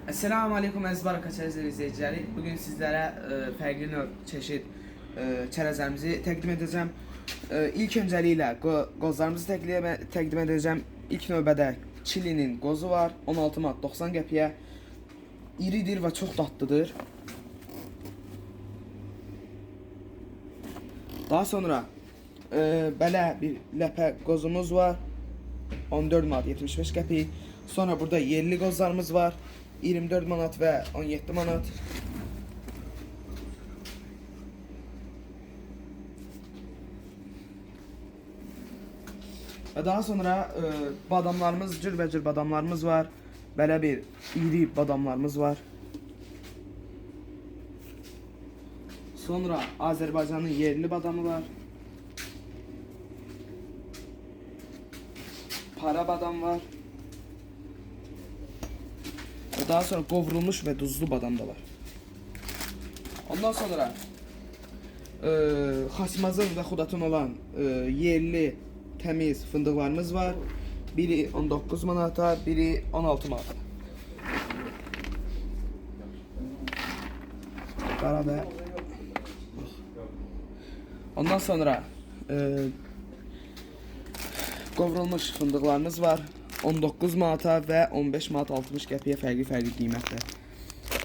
Esselamu Aleyküm əziz Barakatçılar izləyiciləri. Bugün sizlərə fərqli növ çeşid çərəzlərimizi təqdim edəcəm. İlk öncəliklə qozlarımızı təqdim edəcəm. İlk növbədə çilinin qozu var. 16 manat 90 qəpiyə. İridir və çox dadlıdır. Daha sonra belə bir ləpə qozumuz var. 14 manat 75 qəpik. Sonra burada yerli qozlarımız var. 24 manat və 17 manat. Və daha sonra badamlarımız, cürbəcür badamlarımız var. Belə bir iri badamlarımız var. Sonra Azərbaycanın yerli badamı var. Para badam var. Daha sonra qovrulmuş və duzlu badam da var. Ondan sonra xasimazın və xudatın olan yerli təmiz fındıqlarımız var. Biri 19 manata, biri 16 manata. Qarabə. Ondan sonra qovrulmuş fındıqlarımız var. 19 manata və 15 manat 60 qəpiyə fərqli qiymətdə.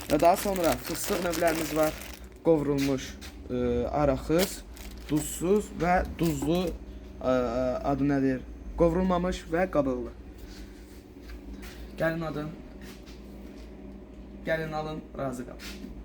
Və daha sonra fıstıq növlərimiz var. Qovrulmuş araxız, duzsuz və duzlu adı nədir? Qovrulmamış və qabıqlı. Gəlin alın, razı qalın.